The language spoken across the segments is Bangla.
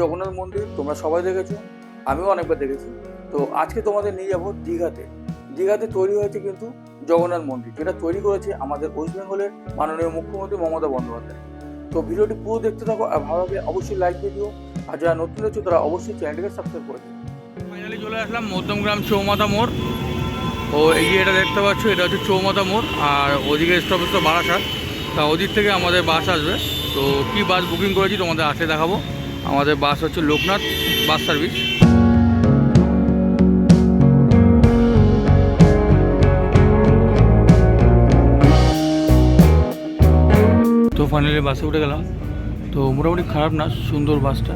জগন্নাথ মন্দির তোমরা সবাই দেখেছো, আমিও অনেকবার দেখেছি। তো আজকে তোমাদের নিয়ে যাবো দীঘাতে। দীঘাতে তৈরি হয়েছে কিন্তু জগন্নাথ মন্দির, যেটা তৈরি করেছে আমাদের ওয়েস্ট বেঙ্গলের মাননীয় মুখ্যমন্ত্রী মমতা বন্দ্যোপাধ্যায়। তো ভিডিওটি পুরো দেখতে থাকো, আর ভালো লাগলে অবশ্যই লাইক দিয়ে দিও, আর যারা নতুন হচ্ছে তারা অবশ্যই চ্যানেলটিকে সাবস্ক্রাইব করে দিও। ফাইনালি চলে আসলাম মধ্যমগ্রাম চৌমাথা মোড়। ও এই যে এটা দেখতে পাচ্ছ, এটা হচ্ছে চৌমাথা মোড়, আর ওদিকে স্টপেজ তো বারাসাত। তা ওদিক থেকে আমাদের বাস আসবে। তো কি বাস বুকিং করেছি তোমাদের আসলে দেখাবো। আমাদের বাস হচ্ছে লোকনাথ বাস সার্ভিস। তো ফাইনালি বাসে উঠে গেলাম। তো মোটামুটি খারাপ না, সুন্দর বাসটা।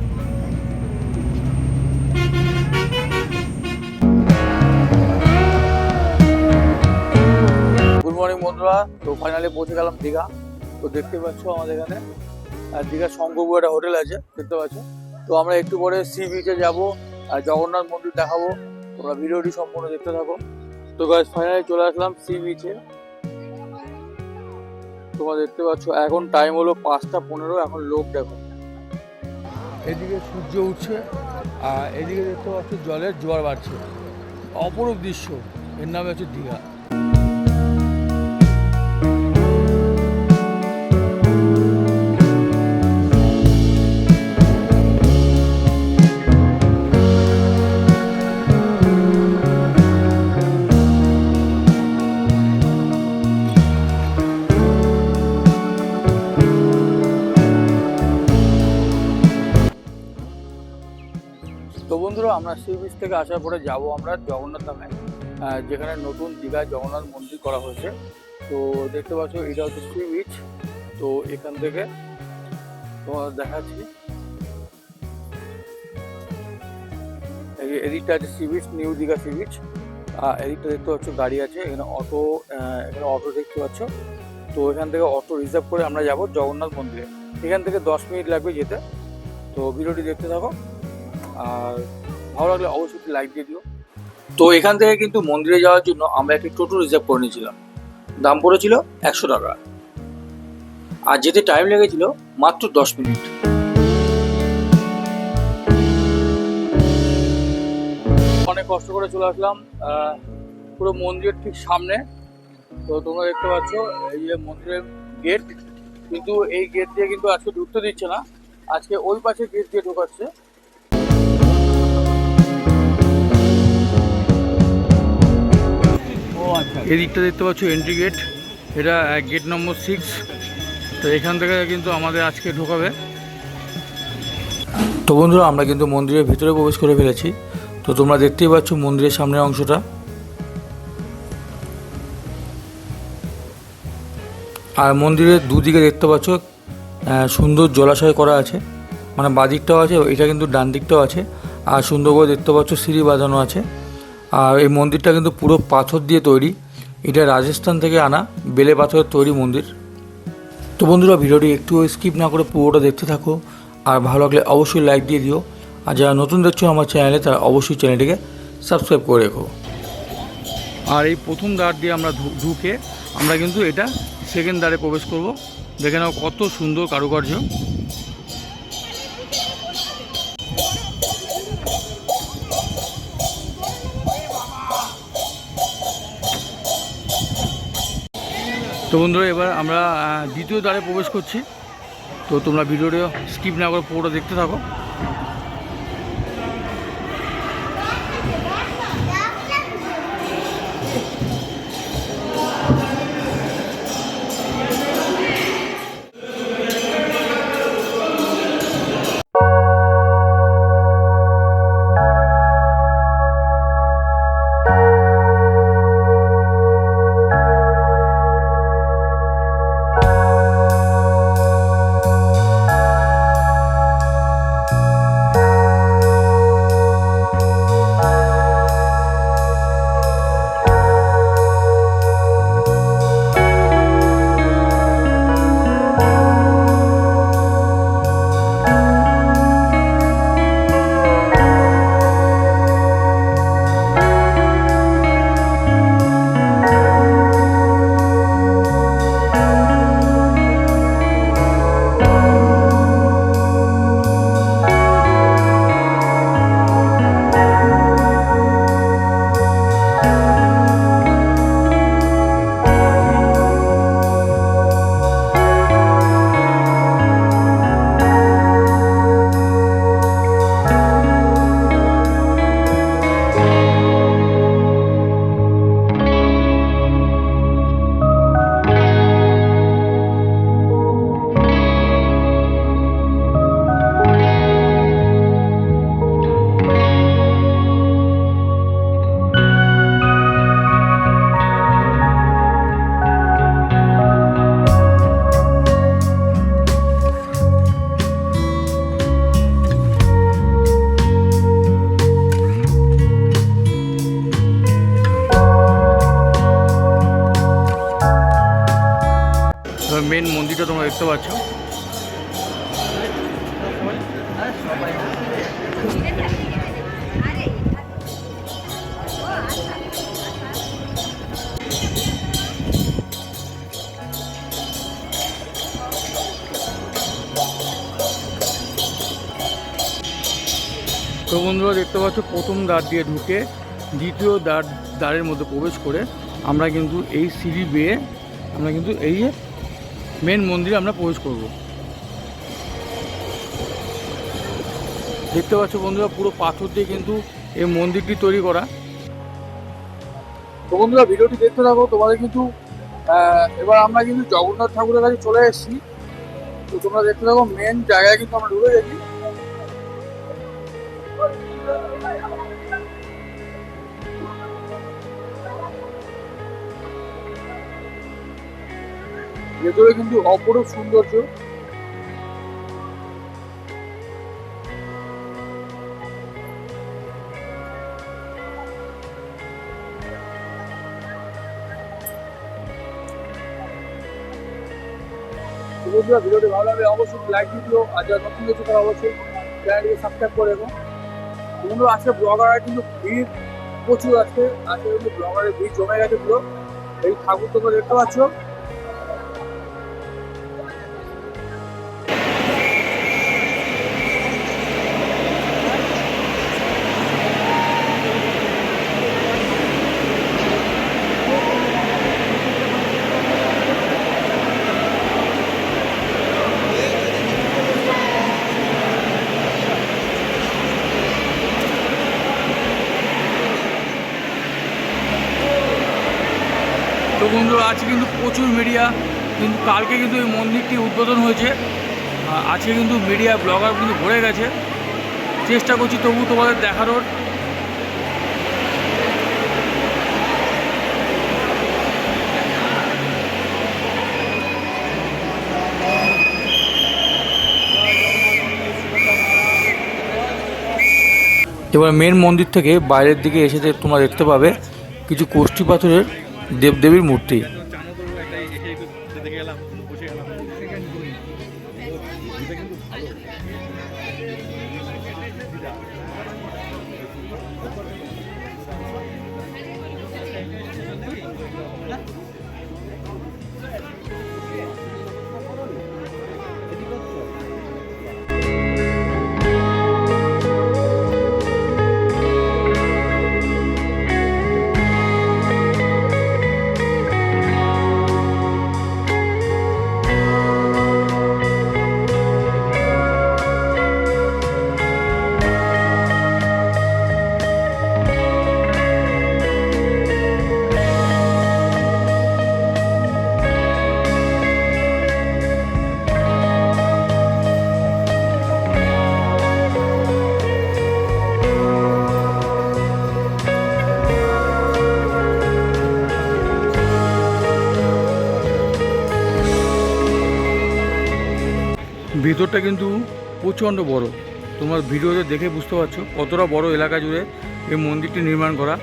গুড মর্নিং বন্ধুরা, তো ফাইনালি পৌঁছে গেলাম দীঘা। তো দেখতে পাচ্ছ আমাদের এখানে দীঘার শঙ্করপুর একটা হোটেল আছে, দেখতে পাচ্ছ। তো আমরা একটু পরে সি বিচে যাবো আর জগন্নাথ মন্দির দেখাবো। তোমরা ভিডিওটি সম্পূর্ণ দেখতে থাকো। তো গাইস ফাইনালি চলে আসলাম সি বিচে। তোমরা দেখতে পাচ্ছ এখন টাইম হলো 5টা 15। এখন লোক দেখো, এদিকে সূর্য উঠছে আর এদিকে দেখতে পাচ্ছ জলের জোয়ার বাড়ছে। অপরূপ দৃশ্য, এর নামে হচ্ছে দীঘা। তো বন্ধুরা, আমরা সি বিচ থেকে আসার পরে যাব আমরা জগন্নাথ ধামে, যেখানে নতুন দীঘায় জগন্নাথ মন্দির করা হয়েছে। তো দেখতে পাচ্ছ এটা হচ্ছে সি বিচ। তো এখান থেকে তোমাদের দেখাচ্ছি, এদিকটা আছে sea beach, new Digha sea beach. এদিকটা দেখতে পাচ্ছ গাড়ি আছে, এখানে অটো দেখতে পাচ্ছ। তো এখান থেকে অটো রিজার্ভ করে আমরা যাব জগন্নাথ মন্দিরে। এখান থেকে 10 মিনিট লাগবে যেতে। তো ভিডিওটি দেখতে থাকো, আর ভালো লাগলে অবশ্যই লাইক দিয়ে দিও। তো এখান থেকে কিন্তু মন্দিরে যাওয়ার জন্য আমরা একটি টোটো রিজার্ভ করে নিয়েছিলাম। দাম পড়েছিল 100 টাকা, আর যেতে টাইম লেগেছিল মাত্র 10 মিনিট। অনেক কষ্ট করে চলে আসলাম পুরো মন্দিরের ঠিক সামনে। তো তোমরা দেখতে পাচ্ছ এই যে মন্দিরের গেট, কিন্তু এই গেট দিয়ে কিন্তু আজকে ঢুকতে দিচ্ছে না, আজকে ওই পাশে গেট দিয়ে ঢোকাচ্ছে। এদিকটা দেখতে পাচ্ছ এন্ট্রি গেট, এটা গেট নম্বর 6। তো এখান থেকে কিন্তু আমাদের আজকে ঢোকাবে। তো বন্ধুরা, আমরা কিন্তু মন্দিরের ভিতরে প্রবেশ করে ফেলেছি। তো তোমরা দেখতেই পাচ্ছ মন্দিরের সামনের অংশটা। আর মন্দিরের দুদিকে দেখতে পাচ্ছ সুন্দর জলাশয় করা আছে, মানে বাদিকটাও আছে, এটা কিন্তু ডান দিকটাও আছে। আর সুন্দর করে দেখতে পাচ্ছ সিঁড়ি বাঁধানো আছে। আর এই মন্দিরটা কিন্তু পুরো পাথর দিয়ে তৈরি, এটা রাজস্থান থেকে আনা বেলে পাথরের তৈরি মন্দির। তো বন্ধুরা, ভিডিওটি একটু স্কিপ না করে পুরোটা দেখতে থাকো, আর ভালো লাগলে অবশ্যই লাইক দিয়ে দিও। আর যারা নতুন দেখছো আমার চ্যানেলে, তারা অবশ্যই চ্যানেলটিকে সাবস্ক্রাইব করে রেখো। আর এই প্রথম দ্বার দিয়ে আমরা ঢুকে আমরা কিন্তু এটা সেকেন্ড দ্বারে প্রবেশ করব। দেখে নাও কত সুন্দর কারুকার্য। তো বন্ধুরা, এবার আমরা দ্বিতীয় দ্বারে প্রবেশ করছি। তো তোমরা ভিডিওটা স্কিপ না করে পুরোটা দেখতে থাকো। তোমরা দেখতে পাচ্ছ। তো বন্ধুরা দেখতে পাচ্ছ, প্রথম দ্বার দিয়ে ঢুকে দ্বিতীয় দ্বারের মধ্যে প্রবেশ করে আমরা কিন্তু এই সিঁড়ি বেয়ে আমরা কিন্তু এই মেন মন্দিরে আমরা প্রবেশ করব। দেখতে পাচ্ছ বন্ধুরা, পুরো পাথর দিয়ে কিন্তু এই মন্দিরটি তৈরি করা। তো বন্ধুরা ভিডিওটি দেখতে থাকো, তোমাদের কিন্তু এবার আমরা কিন্তু জগন্নাথ ঠাকুরের কাছে চলে এসেছি। তো তোমরা দেখতে থাকো, মেন জায়গায় কিন্তু আমরা ঢুকে গেছি। ভেতরে কিন্তু অপরূপ সৌন্দর্য। ভিডিওটি ভালো লাগলে অবশ্যই লাইক দিও, আর যারা নতুন কিছু তারা অবশ্যই চ্যানেলটিকে সাবস্ক্রাইব করে দেবো। বন্ধু আজকে ব্লগারের কিন্তু ভিড় প্রচুর আছে, আজকে কিন্তু ব্লগারের ভিড় জমে গেছে পুরো। এই ঠাকুর তোমরা দেখতে পাচ্ছ। তো বন্ধুরা আজকে কিন্তু প্রচুর মিডিয়া, কিন্তু কালকে কিন্তু এই মন্দিরটি উদ্বোধন হয়েছে, আজকে কিন্তু মিডিয়া ব্লগার কিন্তু ভরে গেছে। চেষ্টা করছি তবু তোমাদের দেখানোর। এবার মেন মন্দির থেকে বাইরের দিকে এসে তোমরা দেখতে পাবে কিছু কোষ্ঠী পাথরের দেবদেবীর মূর্তি। ভিতরটা কিন্তু প্রচণ্ড বড়, তোমার ভিডিওতে দেখে বুঝতে পারছো কতটা বড় এলাকা জুড়ে এই মন্দিরটি নির্মাণ করা।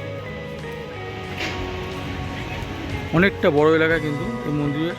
অনেকটা বড় এলাকা কিন্তু এই মন্দিরের।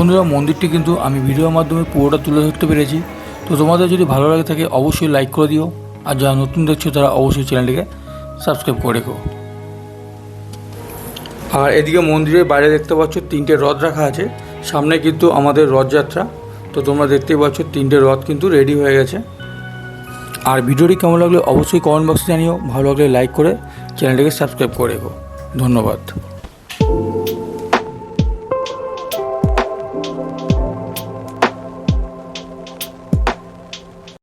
বন্ধুরা, মন্দিরটি কিন্তু আমি ভিডিওর মাধ্যমে পুরোটা তুলে ধরতে পেরেছি। তো তোমাদের যদি ভালো লাগে থাকে অবশ্যই লাইক করে দিও, আর যারা নতুন দেখছো তারা অবশ্যই চ্যানেলটিকে সাবস্ক্রাইব করে রেখো। আর এদিকে মন্দিরের বাইরে দেখতে পাচ্ছ 3টে রথ রাখা আছে, সামনে কিন্তু আমাদের রথযাত্রা। তো তোমরা দেখতেই পাচ্ছ 3টে রথ কিন্তু রেডি হয়ে গেছে। আর ভিডিওটি কেমন লাগলে অবশ্যই কমেন্ট বক্সে জানিও, ভালো লাগলে লাইক করে চ্যানেলটিকে সাবস্ক্রাইব করে রেখো। ধন্যবাদ।